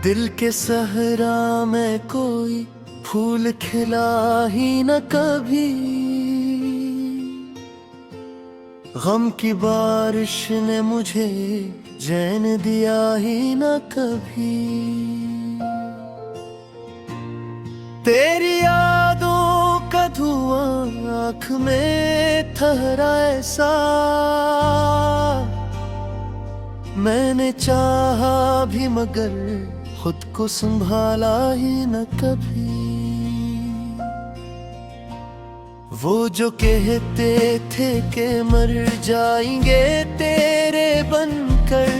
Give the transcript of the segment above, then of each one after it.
दिल के सहरा में कोई फूल खिला ही न कभी, गम की बारिश ने मुझे चैन दिया ही न कभी। तेरी यादों का धुआं आँख में ठहरा ऐसा, मैंने चाहा भी मगर खुद को संभाला ही न कभी। वो जो कहते थे कि मर जाएंगे तेरे बनकर,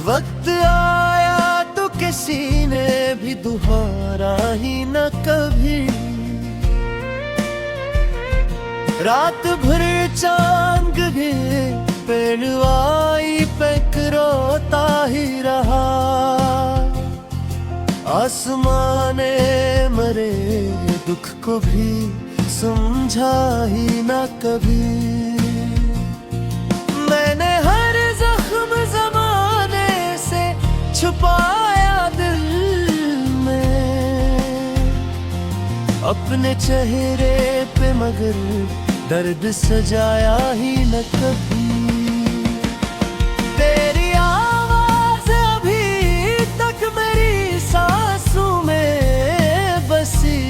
वक्त आया तो किसी ने भी दोबारा ही न कभी। रात भर चांद गे पेड़वाई पे रोता ही रहा, आसमाने मरे दुख को भी समझा ही न कभी। मैंने हर जख्म जमाने से छुपाया दिल में, अपने चेहरे पे मगर दर्द सजाया ही न कभी। तेरी आवाज अभी तक मेरी सांसों में बसी,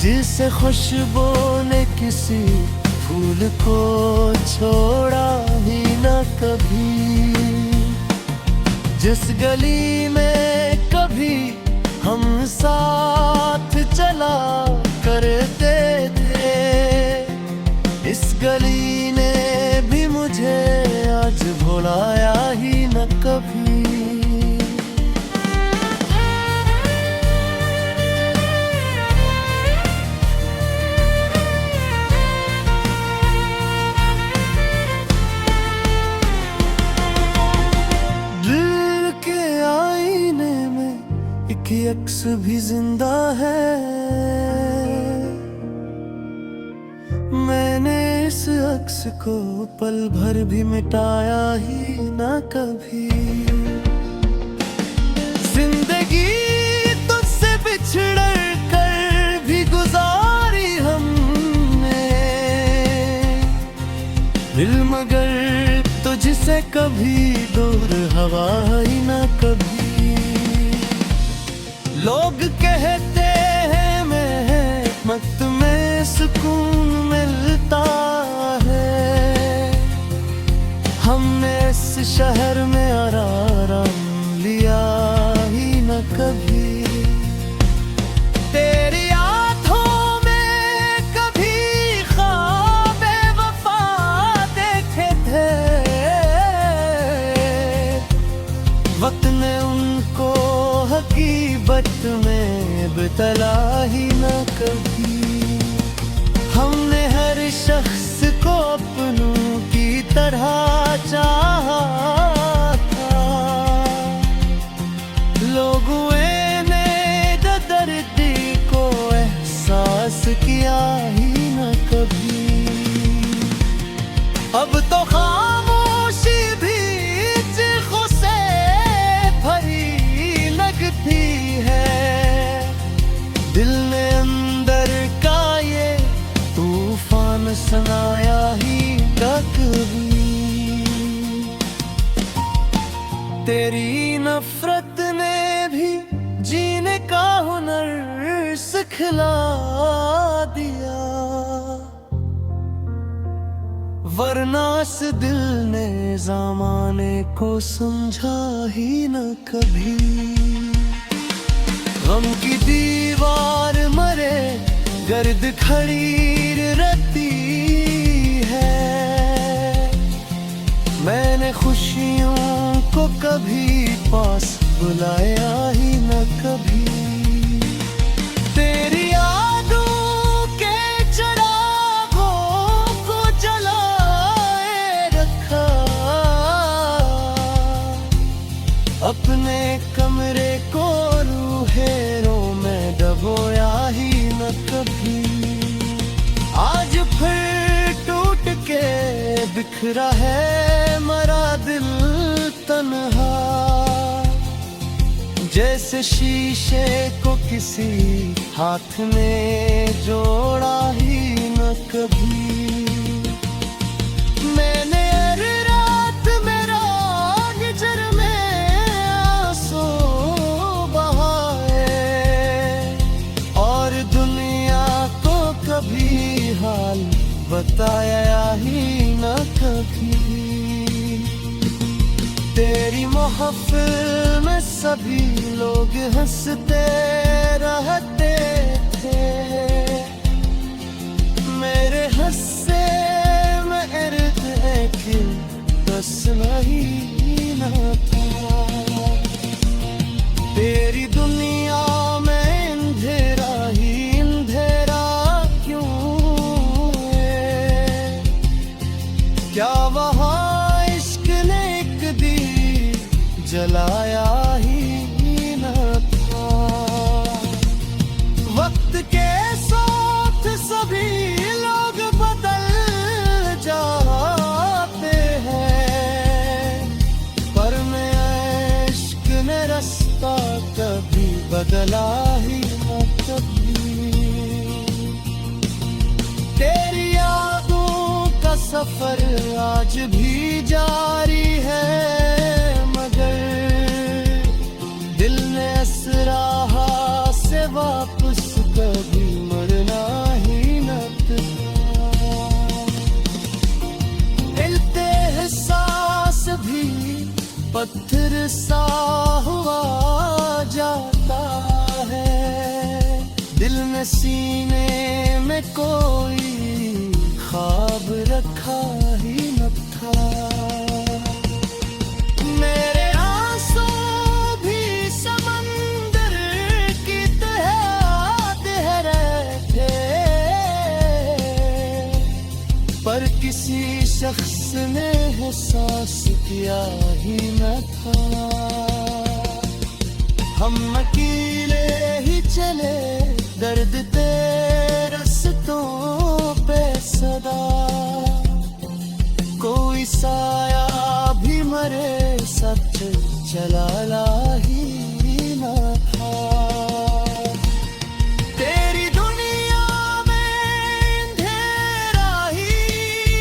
जिसे खुशबू ने किसी फूल को छोड़ा ही न कभी। जिस गली में कभी हम साथ चला करते थे, इस गली ने भी मुझे आज भुलाया ही न कभी। दिल के आईने में एक अक्स भी जिंदा है, मैंने इस अक्स को पल भर भी मिटाया ही न कभी। जिंदगी तुझसे बिछड़ कर भी गुजारी हमने, दिल मगर तुझसे कभी दूर हवा ही न कभी। लोग कहते हैं महमत में सुकून मिलता है, हमने इस शहर में आराम लिया ही न कभी। तेरी आँखों में कभी ख्वाबे वफा देखे थे, वक्त ने उनको हकीकत में बतला ही न कभी। हमने हर शख्स को अपनों की तरह चाहा था, लोगों ने दर्दी को एहसास किया ही न कभी। अब तो खामोशी भी चीखों से भरी लगती है, दिल ने अंदर का ये तूफान सुनाया ही न कभी। तेरी नफरत ने भी जीने का हुनर सिखला दिया, वरना इस दिल ने ज़माने को समझा ही न कभी। गम की दीवार मरे गर्द खड़ी रहती है, मैंने खुशियों को कभी पास बुलाया ही न कभी। तेरी यादों के चिरागों को जलाए रखा, अपने कमरे को रूहेरों में डबोया ही न कभी। आज फिर टूट के बिखरा है मरा दिल जैसे शीशे को किसी हाथ ने जोड़ा ही न कभी। मैंने हर रात मेरा गिजर में आंसू बहाए और दुनिया को कभी हाल बताया ही न कभी। तेरी महफिल में सभी लोग हंसते रहते थे, मेरे हंसे में इर्द की बस नहीं न था। तेरी दुनिया में अंधेरा ही अंधेरा क्यों है? क्या वहाँ जलाया ही न था? वक्त के साथ सभी लोग बदल जाते हैं, पर मैं इश्क ने रास्ता कभी बदला ही न कभी। तेरी यादों का सफर आज भी जारी है, दिल ने असराहा से वापस कभी मरना ही न था। हिलते एहसास भी पत्थर सा हुआ जाता है, दिल ने सीने में कोई ख्वाब रखा ही न था। मेरे आंसू भी समंदर की तरह तह रहे थे, पर किसी शख्स ने एहसास किया ही न था। हम अकेले ही चले दर्द तेरे रास्तों पे सदा, कोई साया भी मरे सच चला ही न था। तेरी दुनिया में अंधेरा ही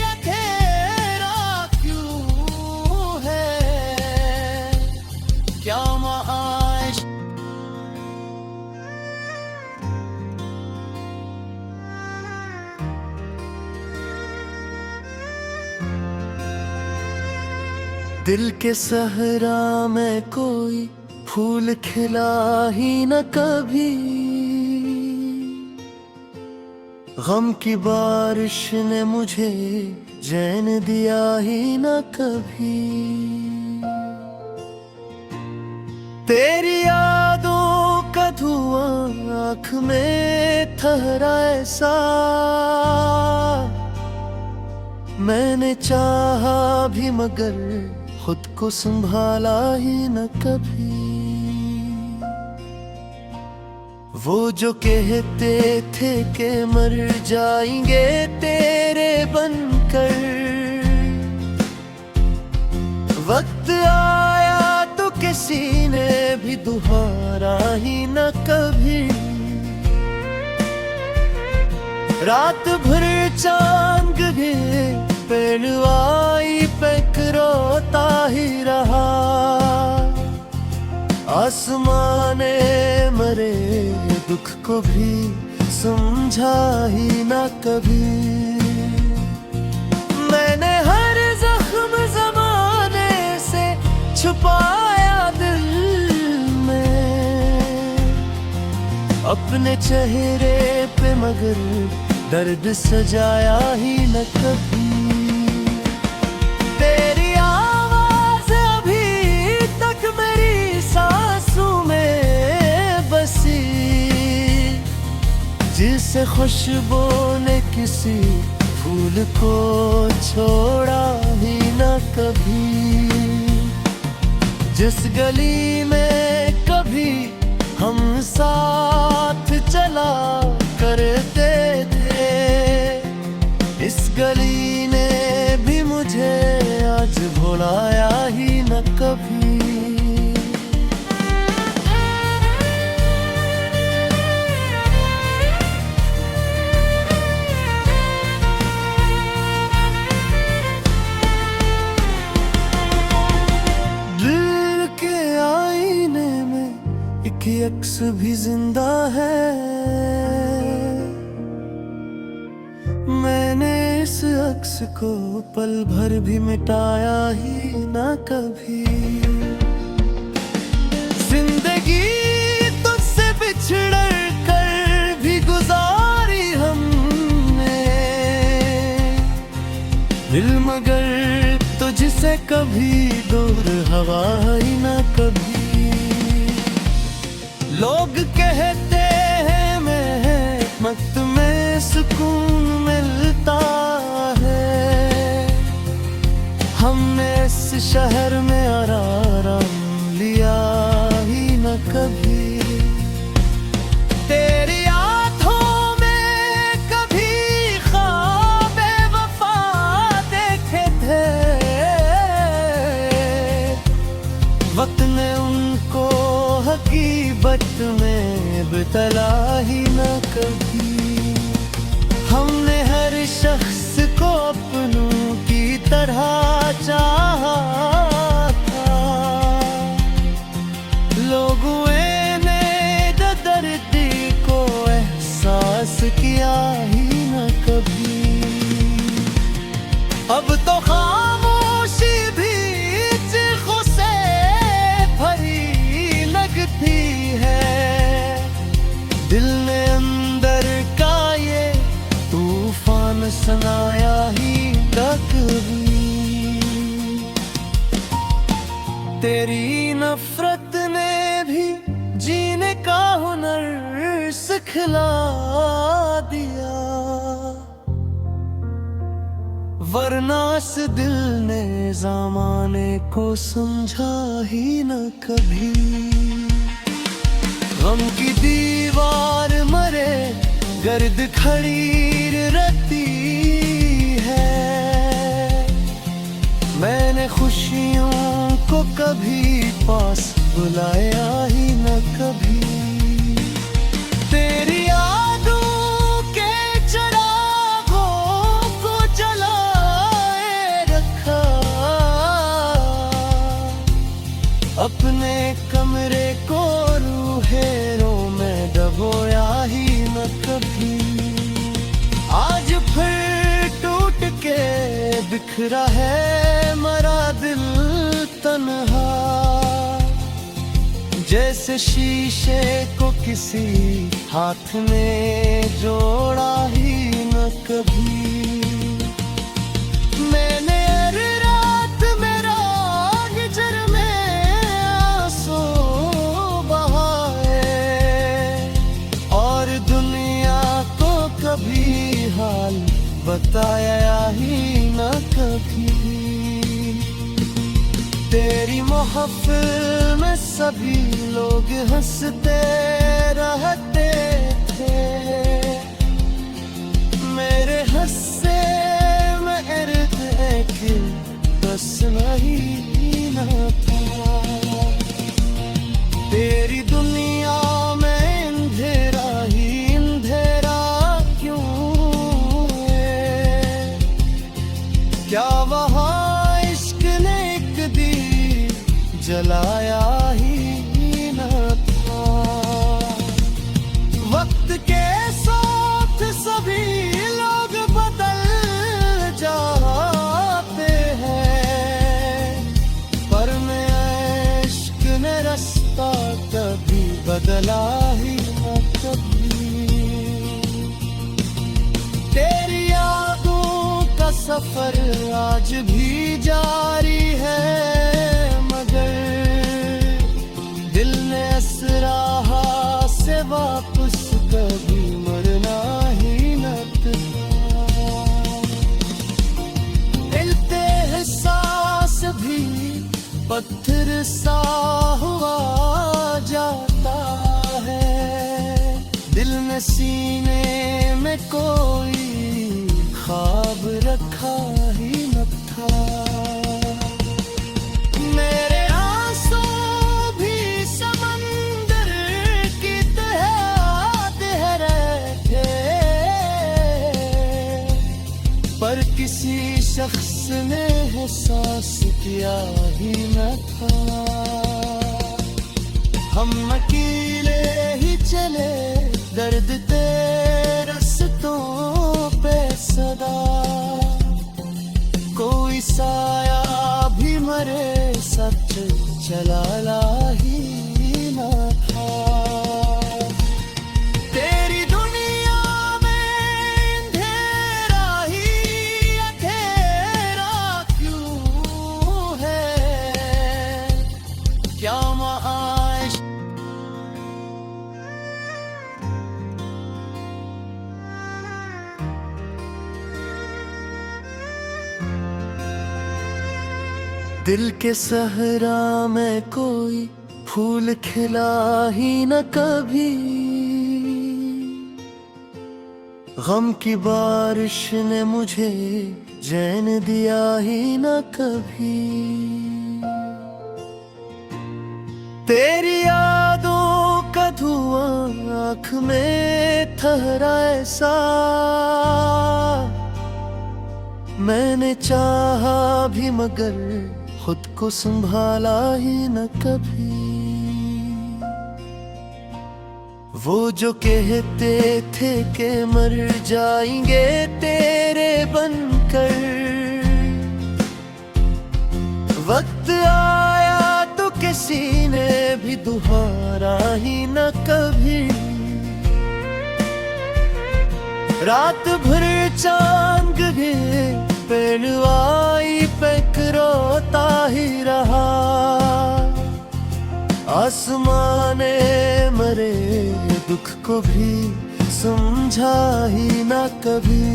अंधेरा क्यों है? क्या माश दिल के सहरा में कोई फूल खिला ही न कभी, गम की बारिश ने मुझे चैन दिया ही न कभी। तेरी यादों का धुआं आँख में ठहरा ऐसा, मैंने चाहा भी मगर खुद को संभाला ही न कभी। वो जो कहते थे कि मर जाएंगे तेरे बनकर, वक्त आया तो किसी ने भी दोबारा ही न कभी। रात भर चांद गे पेड़वाई पे रोता ही रहा, आसमाने मरे दुख को भी समझा ही ना कभी। मैंने हर जख्म जमाने से छुपाया दिल में, अपने चेहरे पे मगर दर्द सजाया ही न कभी। तेरी आवाज अभी तक मेरी सांसों में बसी, जिसे खुशबू ने किसी फूल को छोड़ा ही न कभी। जिस गली में कभी हम साथ चला करते थे, इस गली ने भी मुझे आज भुलाया ही न कभी। एक अक्स भी जिंदा है। मैंने इस अक्स को पल भर भी मिटाया ही ना कभी। जिंदगी तुझसे बिछड़ कर भी गुजारी हमने दिल, मगर तुझसे कभी दूर हवा ही ना कभी। लोग कहते हैं महमत में सुकून मिलता है, हमने इस शहर में आराम लिया ही न कभी। तेरी आँखों में कभी ख्वाबे वफा देखे थे, वक्त ने उनको हकीकत में बतला ही न कभी। हमने हर शख्स को अपनों की तरह चाहा था, लोगों ने दर्दी को एहसास किया ही न कभी। अब तो खामोशी भी चीखों से भरी लगती है, दिल ने अंदर का ये तूफान सुनाया ही न कभी। तेरी नफरत ने भी जीने का हुनर सिखला दिया, वरना इस दिल ने ज़माने को समझा ही न कभी। गम की दीवार मरे गर्द खड़ी रहती है, मैंने खुशियों को कभी पास बुलाया ही न कभी। तेरी यादों के चिरागों को जलाए रखा, अपने कमरे को रूहेरों में डबोया ही न कभी। आज फिर टूट के बिखरा है मरा दिल तन्हा, जैसे शीशे को किसी हाथ ने जोड़ा ही न कभी। मैंने हर रात मेरा हिजर में आंसू बहाए, और दुनिया को कभी हाल बताया ही न कभी। तेरी महफिल में सभी लोग हंसते रहते थे, मेरे हंसे में इर्द के बस नहीं न था। तेरी दुनिया में अंधेरा ही अंधेरा क्यों है, क्या वहाँ इश्क ने एक दीप जलाया ही न था। वक्त के साथ सभी लोग बदल जाते हैं, पर मैं इश्क ने रास्ता कभी बदला ही न कभी। तेरी यादों का सफर आज भी जारी है, मगर दिल ने असराहा से वापस कभी मरना ही न था। हिलते हैं सांस भी पत्थर सा हुआ जाता है, दिल ने सीने में कोई ख्वाब रखा ही न था। मेरे आंसू भी समंदर की तरह तह रहे थे, पर किसी शख्स ने एहसास किया ही न था। हम की दर्द तेरे रस्तों पे सदा, कोई साया भी मरे सच चला ला ही ना था। तेरी दुनिया में अंधेरा ही अंधेरा क्यों है, क्या महाश दिल के सहरा में कोई फूल खिला ही न कभी, गम की बारिश ने मुझे चैन दिया ही न कभी। तेरी यादों का धुआं आँख में ठहरा ऐसा, मैंने चाहा भी मगर खुद को संभाला ही न कभी। वो जो कहते थे कि मर जाएंगे तेरे बनकर, वक्त आया तो किसी ने भी दोबारा ही न कभी। रात भर चांद गे पेड़वाई पे रोता ही रहा, आसमाने मरे दुख को भी समझा ही ना कभी।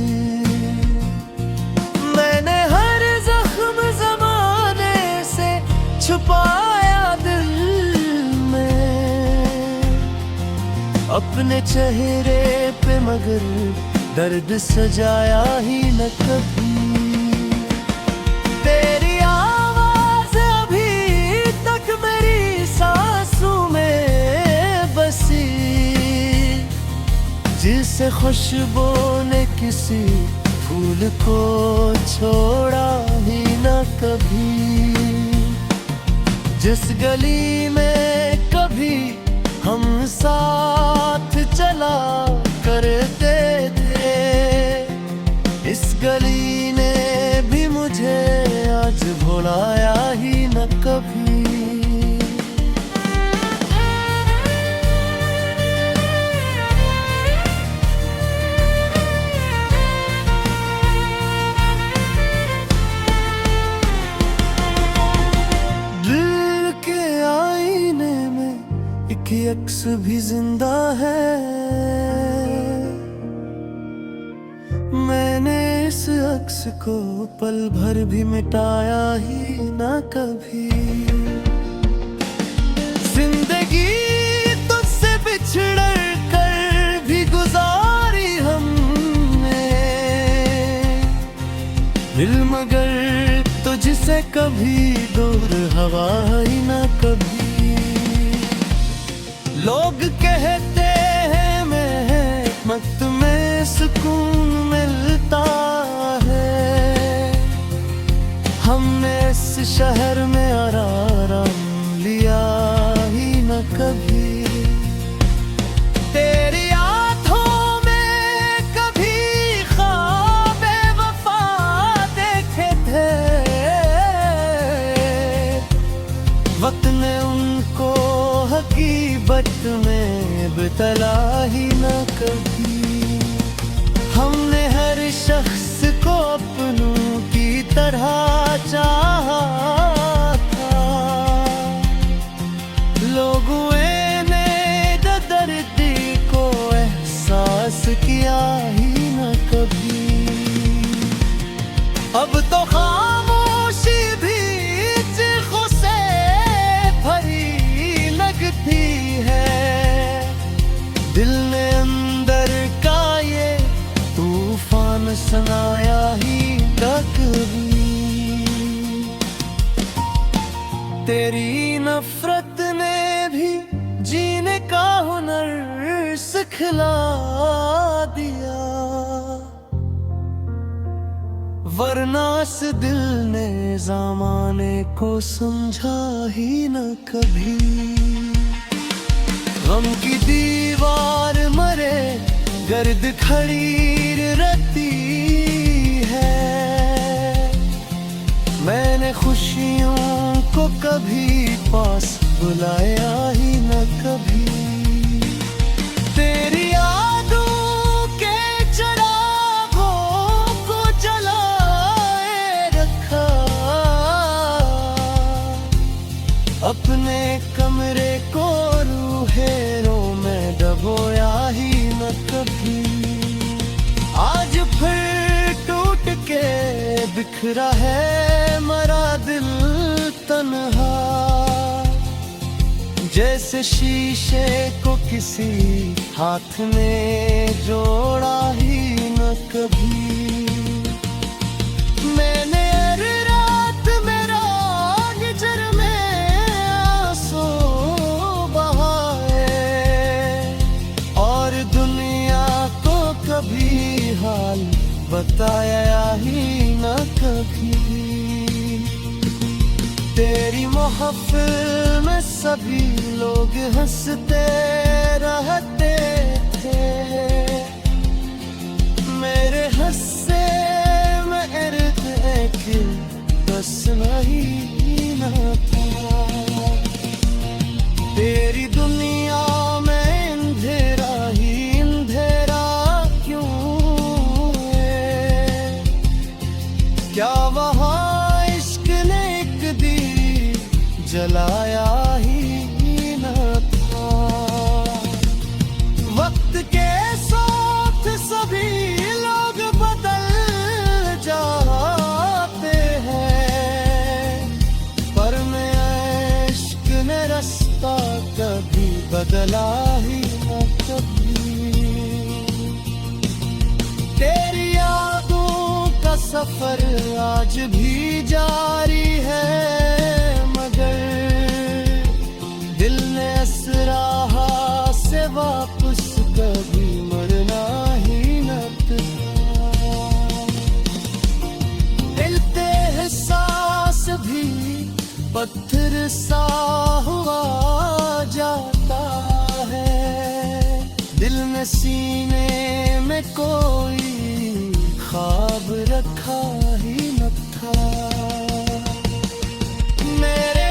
मैंने हर जख्म जमाने से छुपाया दिल में, अपने चेहरे पे मगर दर्द सजाया ही न कभी। तेरी आवाज अभी तक मेरी सांसों में बसी, जिसे खुशबू ने किसी फूल को छोड़ा ही न कभी। जिस गली में कभी हम साथ चला करते थे, इस गली ने भी मुझे आज भुलाया ही न कभी। दिल के आईने में एक अक्स भी जिंदा है, मैंने इस अक्स को पल भर भी मिटाया ही ना कभी। जिंदगी तुझसे बिछड़ कर भी गुजारी हमने, दिल मगर तुझसे कभी दूर हवा ही ना कभी। लोग कहते हैं महमत में सुकून मिलता है, हमने इस शहर में आराम लिया ही न कभी। तेरी आँखों में कभी ख्वाब वफा देखे थे, वक्त ने उनको हकीकत में बतला ही न कभी। हमने हर शख्स को अपनों की तरह चाहा था, लोगों ने दर्द को एहसास किया ही न कभी। अब तो खामोशी भी चीखों से भरी लगती है, दिल ने अंदर का ये तूफान सुनाया ही न कभी। तेरी नफरत ने भी जीने का हुनर सिखला दिया, वरना इस दिल ने ज़माने को समझा ही न कभी। गम की दीवार मरे गर्द खड़ी रहती है। मैंने खुशियों को कभी पास बुलाया ही न कभी। तेरी यादों के चिरागों को जलाए रखा, अपने कमरे को रूहेरों में डबोया ही न कभी। आज फिर टूट के बिखरा है मरा दिल तन्हा, जैसे शीशे को किसी हाथ ने जोड़ा ही न कभी। मैंने हर रात मेरा हिजर में आंसू बहाए, और दुनिया को कभी हाल बताया ही न कभी। तेरी महफिल में सभी लोग हंसते रहते थे, मेरे हंसे में इर्द एक बस नहीं न था। तेरी दुनिया में अंधेरा ही अंधेरा क्यों है? क्या वहाँ जलाया ही न था? वक्त के साथ सभी लोग बदल जाते हैं, पर मैं इश्क ने रास्ता कभी बदला ही न कभी। तेरी यादों का सफर आज भी जारी है, दिल ने असराहा से वापस कभी मरना ही न था। हिलते हैं सांस भी पत्थर सा हुआ जाता है, दिल ने सीने में कोई ख्वाब रखा ही न था। मेरे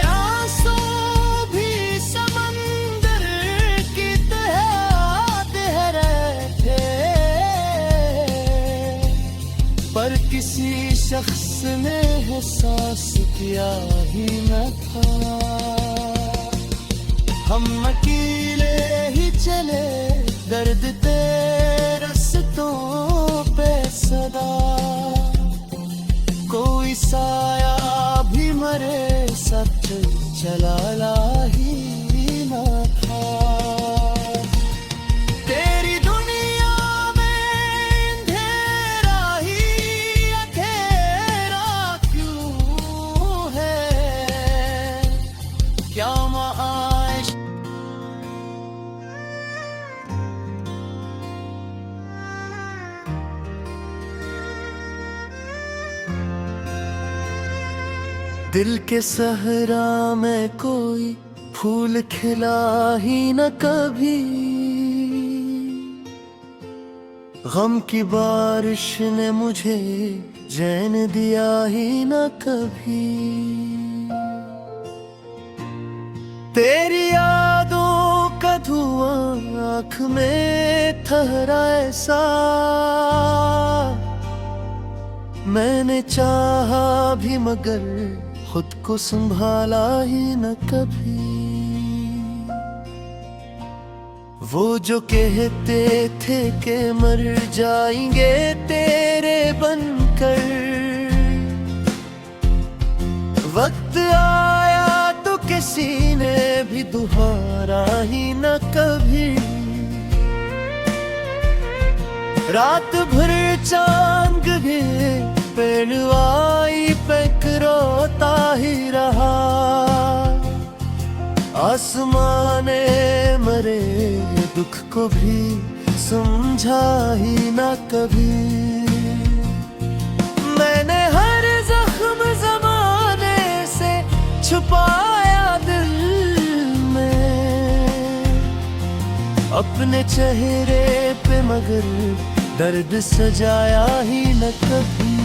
पर किसी शख्स ने एहसास किया ही न था। हम अकेले ही चले दर्द तेरे रास्तों पे सदा, कोई साया भी मरे सच चला ला ही न था। दिल के सहरा में कोई फूल खिला ही न कभी, गम की बारिश ने मुझे चैन दिया ही न कभी। तेरी यादों का धुआं आँख में ठहरा ऐसा, मैंने चाहा भी मगर खुद को संभाला ही न कभी। वो जो कहते थे कि मर जाएंगे तेरे बनकर, वक्त आया तो किसी ने भी दोबारा ही न कभी। रात भर चांद गे पेड़वाई पे रोता ही रहा, आसमाने मरे दुख को भी समझा ही न कभी। मैंने हर जख्म जमाने से छुपाया दिल में, अपने चेहरे पे, मगर दर्द सजाया ही न कभी।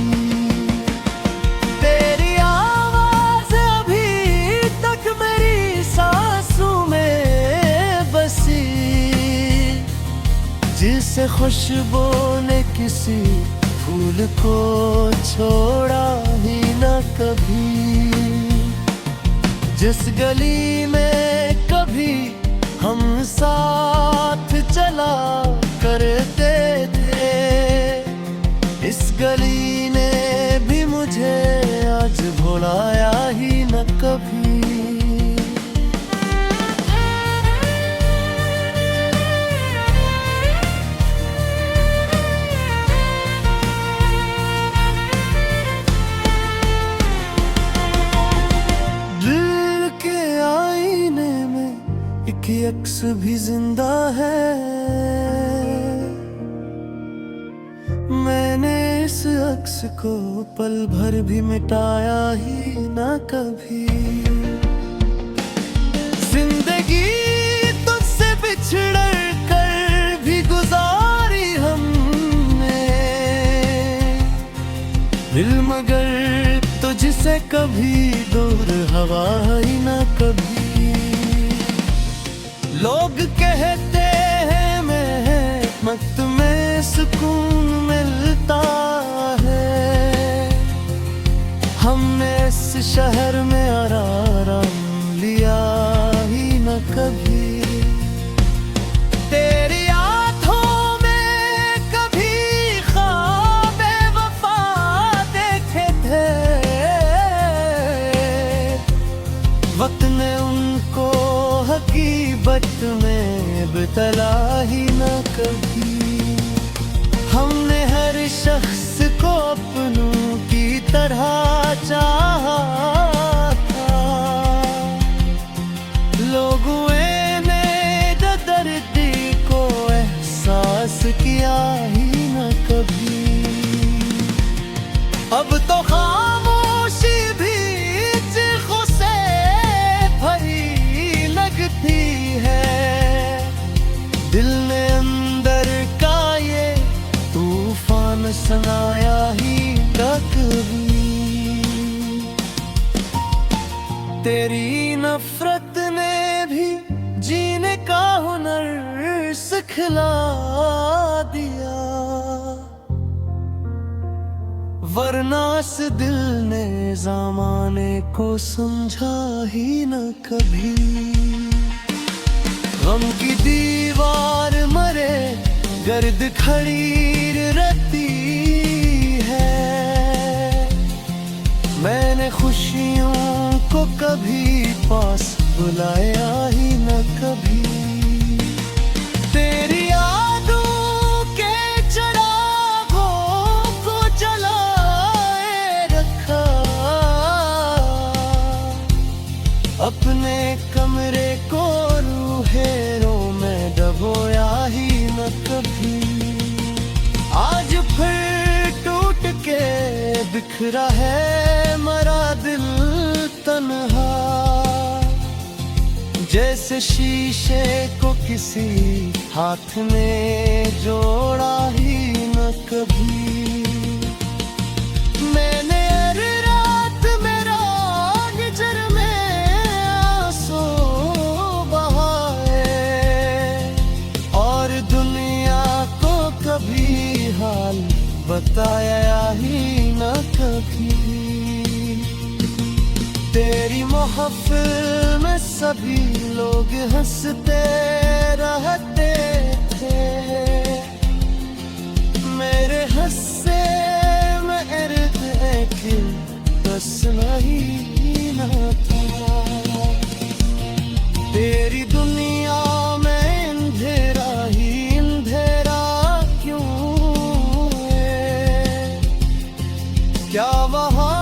तेरी आवाज अभी तक मेरी सांसों में बसी, जिसे खुशबू ने किसी फूल को छोड़ा ही न कभी। जिस गली में कभी हम साथ चला करते थे, इस गली ने भी मुझे आज भुलाया ही न कभी। कि अक्स भी जिंदा है, मैंने इस अक्स को पल भर भी मिटाया ही ना कभी। जिंदगी तुझसे बिछड़ कर भी गुजारी हमने, दिल मगर तुझसे कभी दूर हवा ही ना कभी। लोग कहते हैं महमत में सुकून मिलता है, हमने इस शहर में आराम लिया ही न कभी। तेरी आँखों में कभी ख्वाबे वफा देखे थे, वक्त ने उनको हकीकत में बतला ही न कभी। हमने हर शख्स को अपनों की तरह चाहा था, लोगों ने दर्दी को एहसास किया ही न कभी। अब तो खामोशी भी चीखों से भरी लगती है, दिल ने अंदर का ये तूफान सुनाया ही न कभी। तेरी नफरत ने भी जीने का हुनर सिखला दिया, वरना इस दिल ने ज़माने को समझा ही न कभी। गम की दीवार मरे गर्द खड़ी रहती है, मैंने खुशियों को कभी पास बुलाया ही न कभी। तेरी यादों के चिरागों को जलाए रखा, अपने कमरे को रूहेरों में डबोया ही न कभी। आज फिर टूट के बिखरा है मरा दिल तन्हा, जैसे शीशे को किसी हाथ ने जोड़ा ही न कभी। मैंने हर रात मेरा गिजर में आंसू बहाए, और दुनिया को कभी हाल बताया ही न कभी। तेरी महफिल में सभी लोग हंसते रहते थे, मेरे हंसे में इर्द एक बस नहीं न था। तेरी दुनिया में अंधेरा ही अंधेरा क्यों है, क्या वहाँ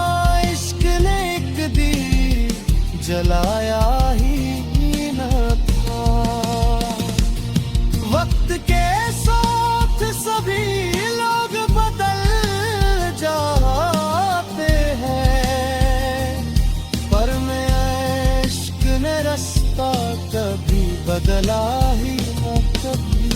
जलाया ही न था। वक्त के साथ सभी लोग बदल जाते हैं, पर मैं इश्क ने रास्ता कभी बदला ही न कभी।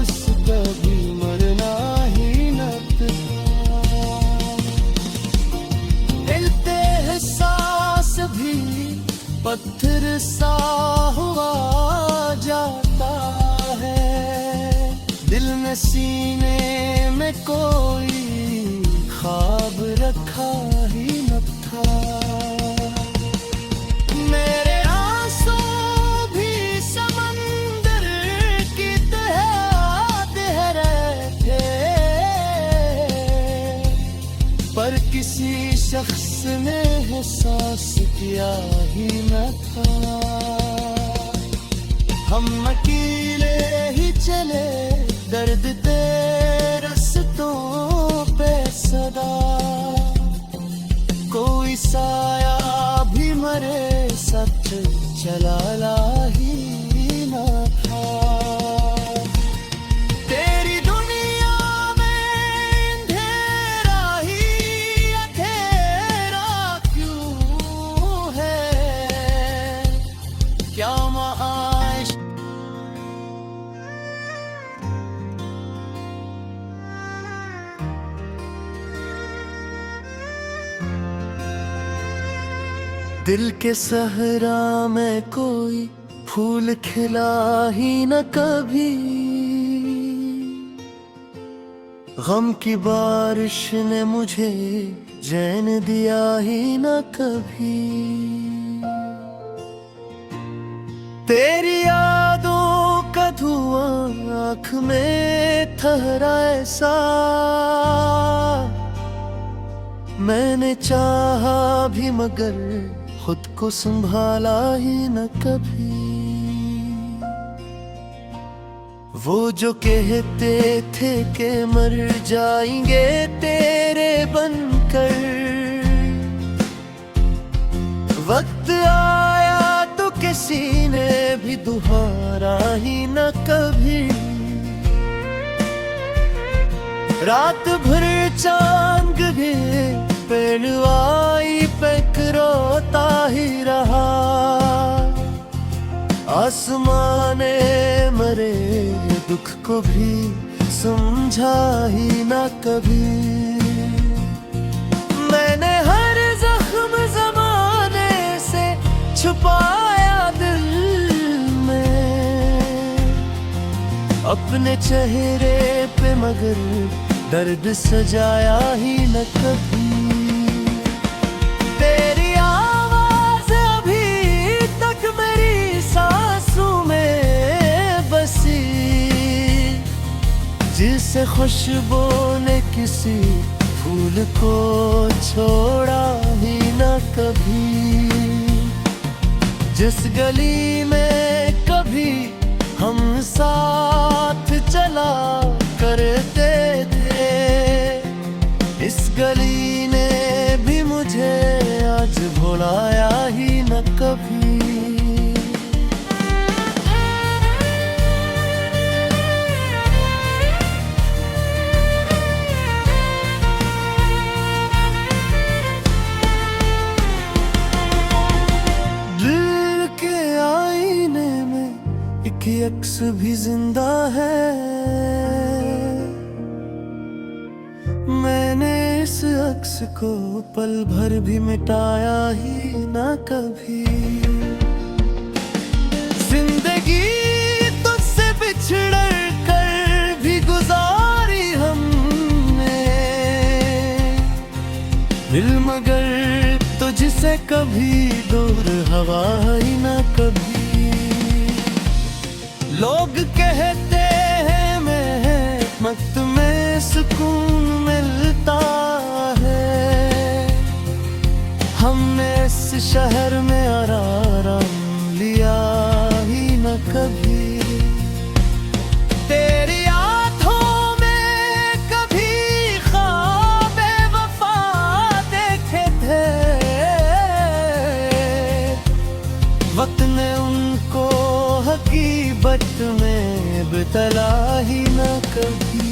मायूस कभी मरना ही न था। हिलते हैं सांस भी पत्थर सा हुआ जाता है, दिल में सीने में कोई ख्वाब रखा ही न था। मेरे आंसू भी समंदर की तरह बह रहे थे, पर किसी शख्स ने एहसास किया ही न था। हम अकेले ही चले दर्द तेरे रस्तों पे सदा, कोई साया भी मरे सच चला ला ही न था। तेरी दुनिया में अंधेरा ही अंधेरा क्यों है, क्या महाश दिल के सहरा में कोई फूल खिला ही न कभी, गम की बारिश ने मुझे चैन दिया ही न कभी। तेरी यादों का धुआं आँख में ठहरा ऐसा, मैंने चाहा भी मगर खुद को संभाला ही न कभी। वो जो कहते थे कि मर जाएंगे तेरे बनकर, वक्त आया तो किसी ने भी दोबारा ही न कभी। रात भर चांद गे पेड़वाई पे रोता ही रहा, आसमाने मरे दुख को भी समझा ही ना कभी। मैंने हर जख्म जमाने से छुपाया दिल में, अपने चेहरे पे मगर दर्द सजाया ही न कभी। तेरी आवाज अभी तक मेरी सांसों में बसी, जिसे खुशबू ने किसी फूल को छोड़ा ही न कभी। जिस गली में कभी हम साथ चला करते थे, इस गली ने भी मुझे आज भुलाया ही न कभी। दिल के आईने में एक अक्स भी जिंदा है, मैंने इस अक्स को पल भर भी मिटाया ही ना कभी। जिंदगी तुझसे बिछड़ कर भी गुजारी हमने, दिल मगर तुझसे कभी दूर हवा ही ना कभी। लोग कहते हैं महमत में सुकून मिलता है, हमने इस शहर में आराम लिया ही न कभी। तेरी आँखों में कभी ख्वाब वफा देखे थे, वक्त ने उनको हकीकत में बतला ही न कभी।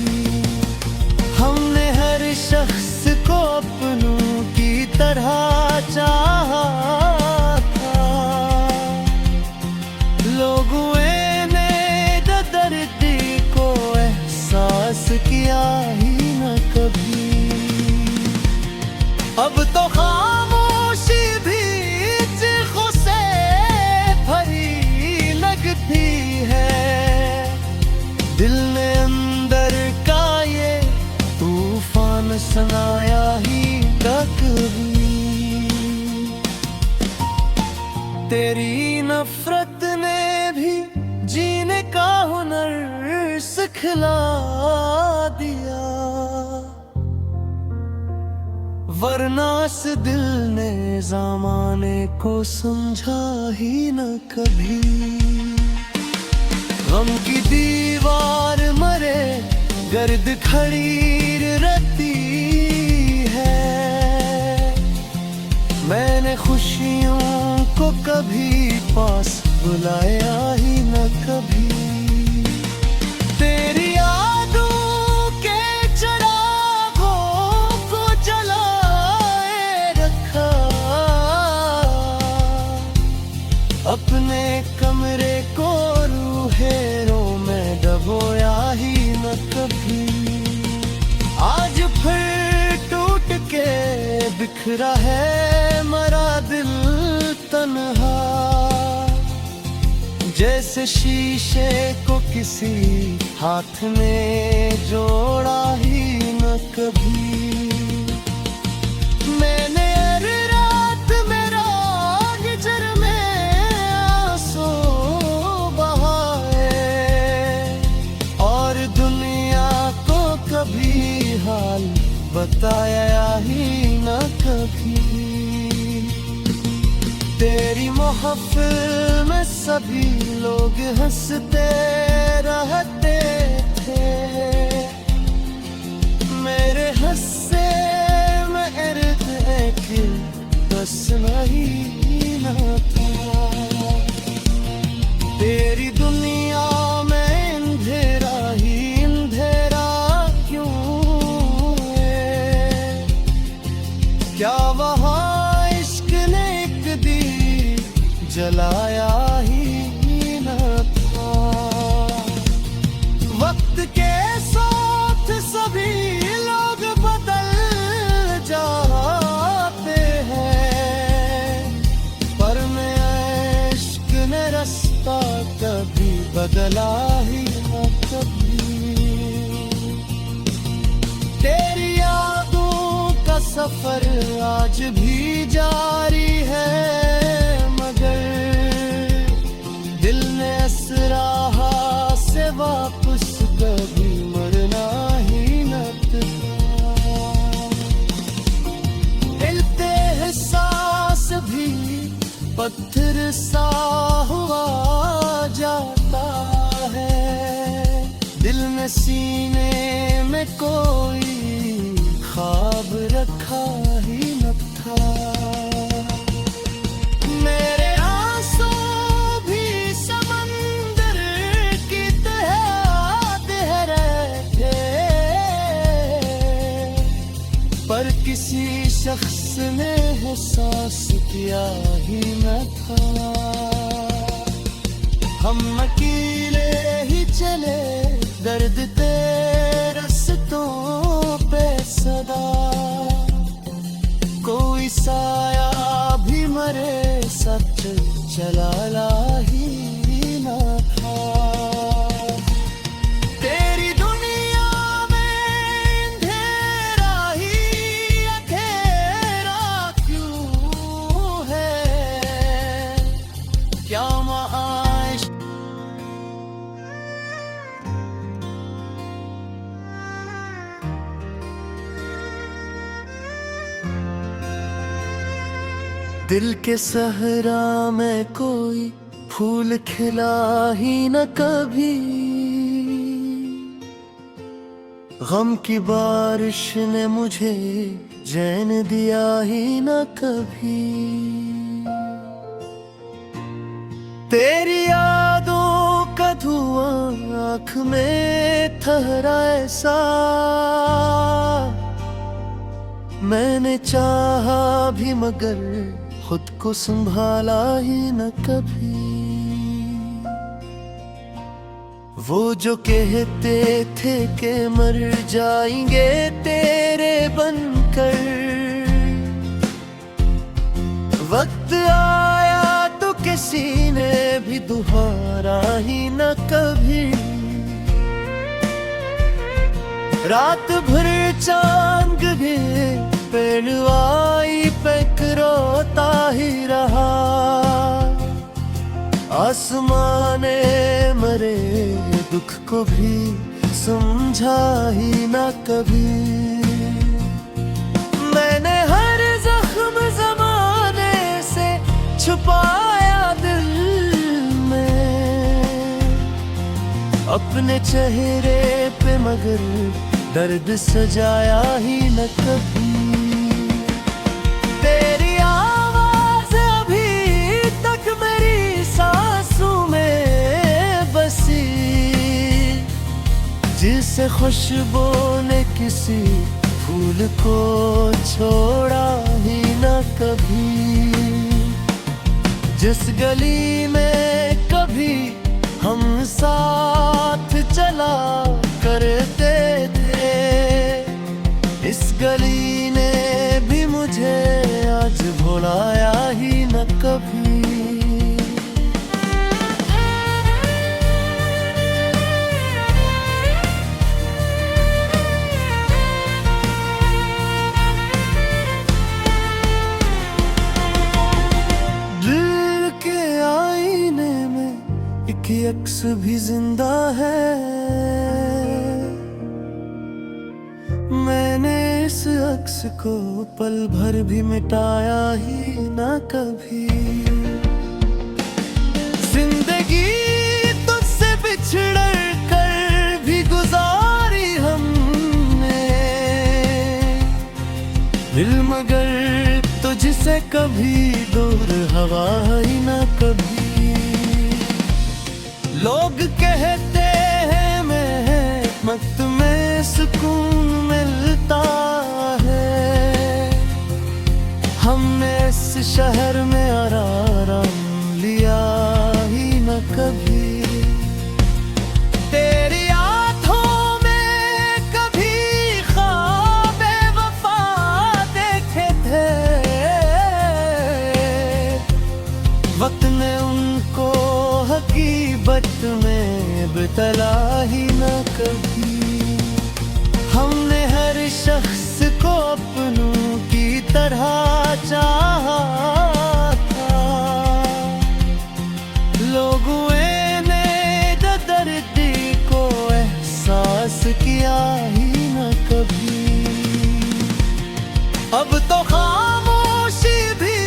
हमने हर शख्स को अपनों की तरह चाहा था, लोगों ने दर्द को सुनाया ही न कभी। तेरी नफरत ने भी जीने का हुनर सिखला दिया, वरना इस दिल ने ज़माने को समझा ही न कभी। गम की दीवार मरे गर्द खड़ी रहती है, मैंने खुशियों को कभी पास बुलाया ही न कभी। तेरी यादों के चिरागों को जलाए रखा, अपने कमरे को रूहेरों में डबोया ही न कभी। आज फिर टूट के बिखरा है मरा दिल तन्हा, जैसे शीशे को किसी हाथ ने जोड़ा ही न कभी। मैंने हर रात मेरा हिजर में आंसू बहाए, और दुनिया को कभी हाल बताया ही न कभी। तेरी महफिल में सभी लोग हंसते रहते थे, मेरे हंसे में इर्द की बस नहीं न था। तेरी दुनिया में अंधेरा ही अंधेरा क्यों है, क्या वहाँ जलाया ही न था। वक्त के साथ सभी लोग बदल जाते हैं, पर मैं इश्क ने रास्ता कभी बदला ही न कभी। तेरी यादों का सफर आज भी जारी है, दिल ने असराहा से वापस कभी मरना ही न था। हिलते हैं सांस भी पत्थर सा हुआ जाता है, दिल में सीने में कोई ख्वाब रखा ही न था। मेरे आंसू भी समंदर की तरह बह रहे थे, पर किसी शख्स ने एहसास किया ही न था। हम अकेले ही चले दर्द तेरे रास्तों पे सदा, कोई साया भी मरे सच चला ही न था। तेरी दुनिया में अंधेरा ही अंधेरा क्यों है, क्या महाश दिल के सहरा में कोई फूल खिला ही न कभी, गम की बारिश ने मुझे चैन दिया ही न कभी। तेरी यादों का धुआं आँख में ठहरा ऐसा, मैंने चाहा भी मगर खुद को संभाला ही न कभी। वो जो कहते थे कि मर जाएंगे तेरे बनकर, वक्त आया तो किसी ने भी दोबारा ही न कभी। रात भर चांद भी पेड़वाई पे रोता ही रहा। आसमाने मरे दुख को भी समझा ही ना कभी। मैंने हर जख्म जमाने से छुपाया दिल में अपने चेहरे पे, मगर दर्द सजाया ही न कभी। तेरी आवाज अभी तक मेरी सांसों में बसी, जिसे खुशबू ने किसी फूल को छोड़ा ही न कभी। जिस गली में कभी हम साथ चला करते थे, इस गली ने भी मुझे आज भुलाया ही न कभी। दिल के आईने में एक अक्स भी जिंदा है। मैंने इस अक्स को पल भर भी मिटाया ही ना कभी। जिंदगी तुझसे बिछड़ कर भी गुजारी हमने दिल, मगर तुझसे कभी दूर हवा ही ना कभी। लोग कहते हैं महमत में सुकून मिलता है, हमने इस शहर में आराम लिया ही न कभी। तेरी आँखों में कभी ख्वाबे वफा देखे थे, वक्त ने उनको हकीकत में बतला ही न कभी। हमने हर शख्स को अपनों की तरह चाहा था, लोगों ने दर्दी को एहसास किया ही न कभी। अब तो खामोशी भी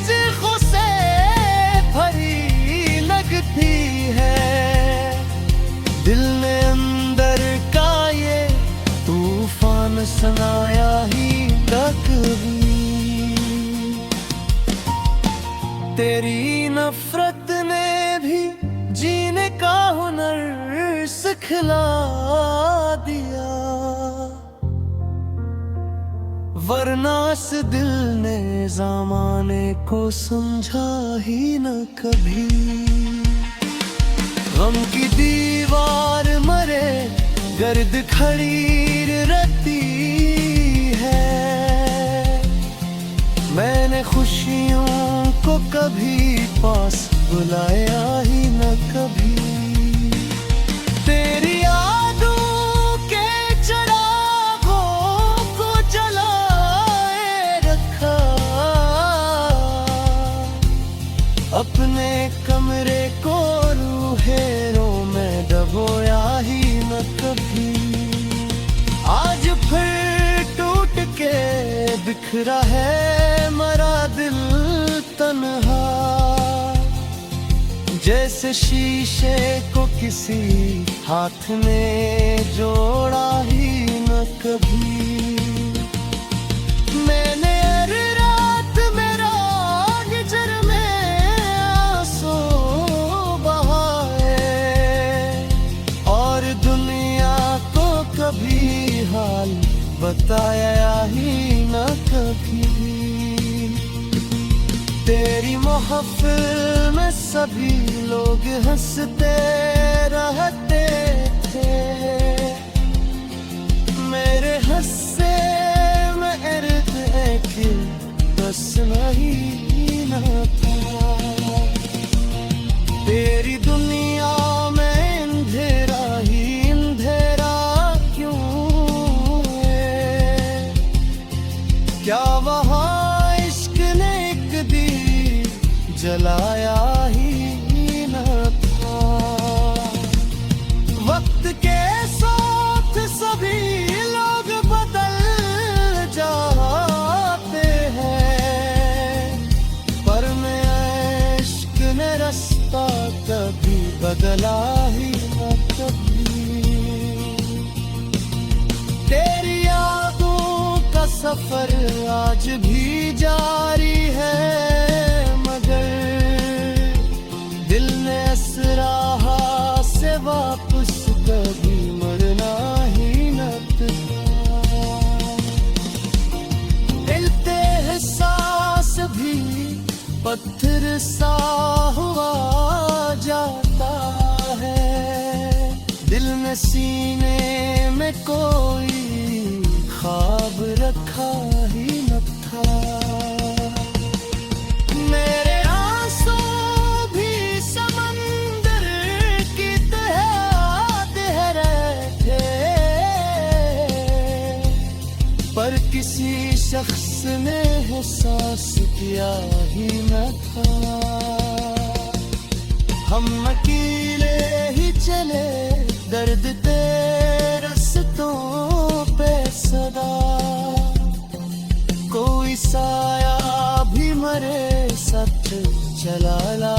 चीखों से भरी लगती है, दिल ने अंदर का ये तूफान सुनाया ही न कभी। तेरी नफरत ने भी जीने का हुनर सिखला दिया, वरना इस दिल ने ज़माने को समझा ही न कभी। गम की दीवार मरे गर्द खड़ी रहती है, मैंने खुशियों को कभी पास बुलाया ही न कभी। तेरी यादों के चिरागों को जलाए रखा, अपने कमरे को रूहेरों में डबोया ही न कभी। आज फिर टूट के बिखरा है मरा दिल तन्हा, जैसे शीशे को किसी हाथ ने जोड़ा ही न कभी। मैंने हर रात मेरा गिजर में आंसू बहाए, और दुनिया को कभी हाल बताया ही न कभी। तेरी महफिल में सभी लोग हंसते रहते थे, मेरे हंसे में इर्द एक बस नहीं न था। तेरी दुनिया में अंधेरा ही अंधेरा क्यों साया ही न था। वक्त के साथ सभी लोग बदल जाते हैं, पर मैं इश्क ने रास्ता कभी बदला ही न कभी। तेरी यादों का सफर आज भी जारी है, मगर दिल ने असराहा से वापस कभी मरना ही न था। दिलते एहसास भी पत्थर सा हुआ जाता है, दिल में सीने में कोई ख्वाब रखा ही न था। मेरे आंसू भी समंदर की तरह बह रहे थे, पर किसी शख्स ने एहसास किया ही न था। हम अकेले ही चले दर्द तेरे रास्तों पे सदा, कोई साया भी मरे साथ चला ला।